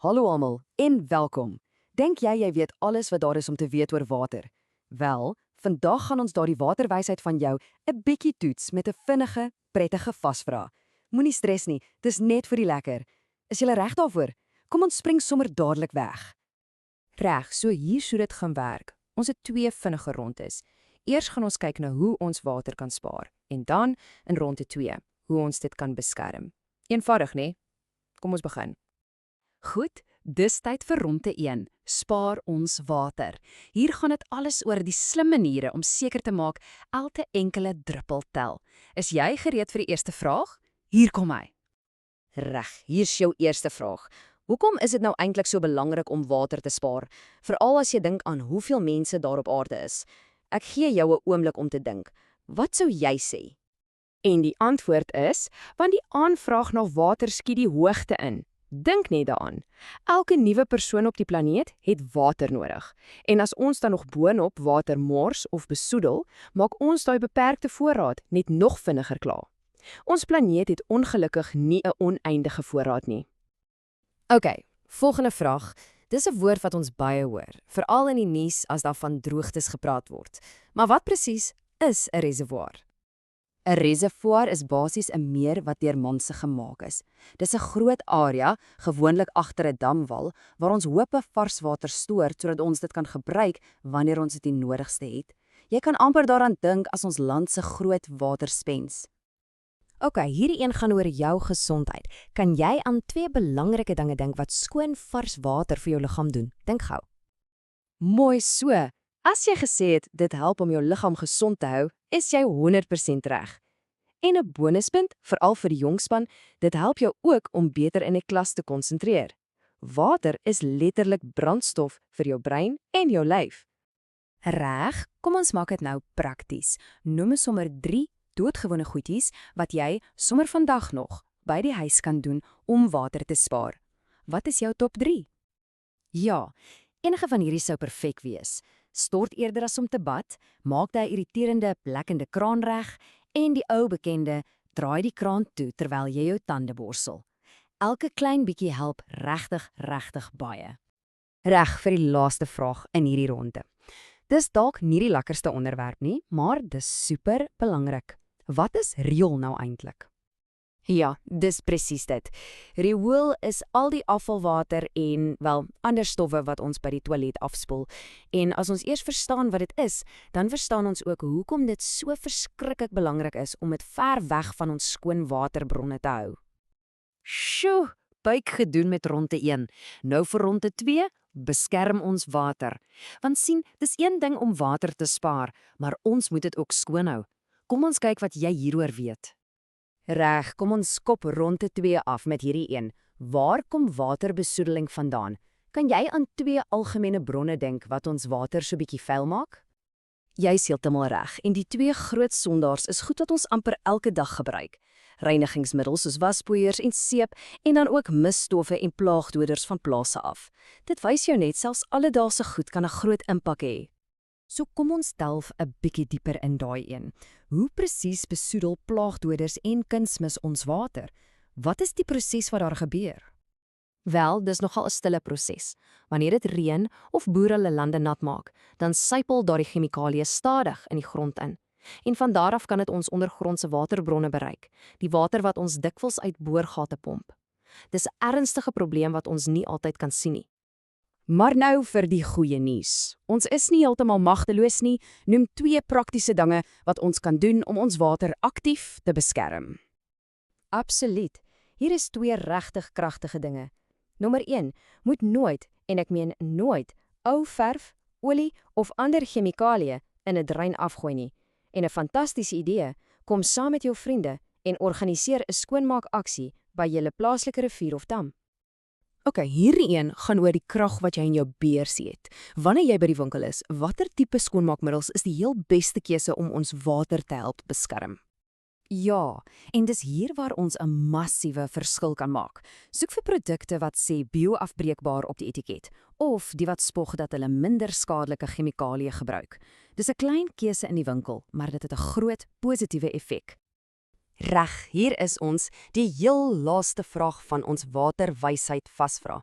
Hallo almal en welkom. Dink jy weet alles wat daar is om te weet oor water? Wel, vandag gaan ons daardie waterwysheid van jou 'n bietjie toets met 'n vinnige, prettige vasvraag. Moenie stres nie, dis net vir die lekker. Is jy reg daarvoor? Kom ons spring sommer dadelik weg. Reg, so hier sou dit gaan werk. Ons het twee vinnige rondes. Eers gaan ons kyk na hoe ons water kan spaar en dan in ronde 2 hoe ons dit kan beskerm. Eenvoudig, né? Kom ons begin. Goed, dis tyd vir ronde 1. Spaar ons water. Hier gaan dit alles oor die slim maniere om seker te maak elke enkele druppel tel. Is jy gereed vir die eerste vraag? Hier kom hy. Reg, hier's jou eerste vraag. Hoekom is dit nou eintlik so belangrik om water te spaar? Veral as jy dink aan hoeveel mense daar op aarde is. Ek gee jou 'n oomblik om te dink. Wat sou jy sê? En die antwoord is, want die aanvraag na water skiet die hoogte in. Dink net daaraan. Elke nuwe persoon op die planeet het water nodig. En as ons dan nog boonop water mors of besoedel, maak ons daai beperkte voorraad net nog vinniger klaar. Ons planeet het ongelukkig nie 'n oneindige voorraad nie. OK, volgende vraag. Dis 'n woord wat ons baie hoor, veral in die nuus as daar van droogtes gepraat word. Maar wat presies is 'n reservoir? 'n Reservoir is basies 'n meer wat deur mense gemaak is. Dis 'n groot area, gewoonlik agter 'n damwal, waar ons hope vars water stoor sodat ons dit kan gebruik wanneer ons dit die nodigste het. Jy kan amper daaraan dink as ons land se groot waterspens. OK, hierdie een gaan oor jou gesondheid. Kan jy aan twee belangrike dinge dink wat skoon vars water vir jou liggaam doen? Dink gou. Mooi so. As jy gesê het dit help om jou liggaam gesond te hou, is jy 100% reg. En 'n bonuspunt, veral vir die jongspan, dit help jou ook om beter in 'n klas te konsentreer. Water is letterlik brandstof vir jou brein en jou lyf. Reg, kom ons maak dit nou prakties. Noem sommer 3 doodgewone goedjies wat jy sommer vandag nog by die huis kan doen om water te spaar. Wat is jou top 3? Ja, enige van hierdie sou perfek wees. Stort eerder as om te bad, maak daai irriterende plekkende kraan reg en die ou bekende draai die kraan toe terwyl jy jou tande borsel. Elke klein bietjie help regtig baie. Reg vir die laaste vraag in hierdie ronde. Dis dalk nie die lekkerste onderwerp nie, maar dis super belangrik. Wat is riool nou eintlik? Ja, dis presies dit. Riool is al die afvalwater en, ander stowwe wat ons by die toilet afspoel. En as ons eers verstaan wat dit is, dan verstaan ons ook hoekom dit so verskriklik belangrik is om dit ver weg van ons skoon waterbronne te hou. Sjoe, buik gedoen met ronde 1. Nou vir ronde 2, beskerm ons water. Want sien, dis een ding om water te spaar, maar ons moet dit ook skoon hou. Kom ons kyk wat jy hieroor weet. Reg, kom ons skop ronde 2 af met hierdie een. Waar kom waterbesoedeling vandaan? Kan jy aan 2 algemene bronne dink wat ons water so bietjie vuil maak? Jy's heeltemal reg, en die 2 groot sondaars is goed wat ons amper elke dag gebruik. Reinigingsmiddels soos waspoeiers en seep en dan ook misstowwe en plaagdoders van plase af. Dit wys jou net selfs alledaagse goed kan 'n groot impak hê. So kom ons delf 'n bietjie dieper in daai een. Hoe presies besoedel plaagdoders en kunsmis ons water? Wat is die proses wat daar gebeur? Wel, dis nogal 'n stille proses. Wanneer dit reën of boere hulle lande nat maak, dan sypel daardie chemikalieë stadig in die grond in. En van daar af kan dit ons ondergrondse waterbronne bereik, die water wat ons dikwels uit boorgate pomp. Dis 'n ernstige probleem wat ons nie altyd kan sien nie. Maar nou vir die goeie nuus. Ons is nie heeltemal magteloos nie. Noem 2 praktiese dinge wat ons kan doen om ons water aktief te beskerm. Absoluut. Hier is 2 regtig kragtige dinge. Nommer 1, moet nooit, en ek meen nooit, ou verf, olie of ander chemikalieë in 'n drein afgooi nie. En 'n fantastiese idee, kom saam met jou vriende en organiseer 'n skoonmaakaksie by julle plaaslike rivier of dam. OK, hierdie een gaan oor die krag wat jy in jou beursie het. Wanneer jy by die winkel is, watter tipe skoonmaakmiddels is die heel beste keuse om ons water te help beskerm? Ja, en dis hier waar ons 'n massiewe verskil kan maak. Soek vir produkte wat sê bio-afbreekbaar op die etiket, of die wat spog dat hulle minder skadelike chemikalieë gebruik. Dis 'n klein keuse in die winkel, maar dit het 'n groot positiewe effek. Reg, hier is ons, die heel laaste vraag van ons waterwysheid vasvra.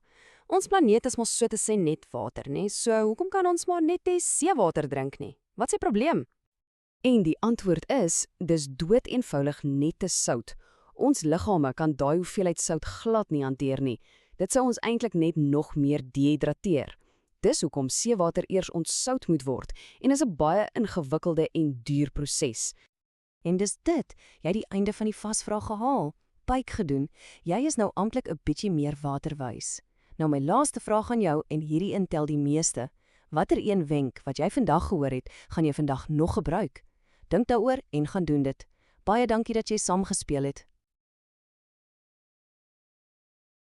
Ons planeet is mos so te sê net water, né? So hoekom kan ons maar net seewater drink nie? Wat is die probleem? En die antwoord is, dis dood eenvoudig net te sout. Ons liggame kan daai hoeveelheid sout glad nie hanteer nie. Dit sou ons eintlik net nog meer dehydrateer. Dis hoekom seewater eers ontsout moet word en is 'n baie ingewikkelde en duur proses. En dis dit, jy het die einde van die vasvraag gehaal. Pyk gedoen, jy is nou amptelik 'n bietjie meer waterwys. Nou my laaste vraag aan jou en hierdie intel die meeste. Watter een wenk wat jy vandag gehoor het, gaan jy vandag nog gebruik? Dink daaroor en gaan doen dit. Baie dankie dat jy saam gespeel het.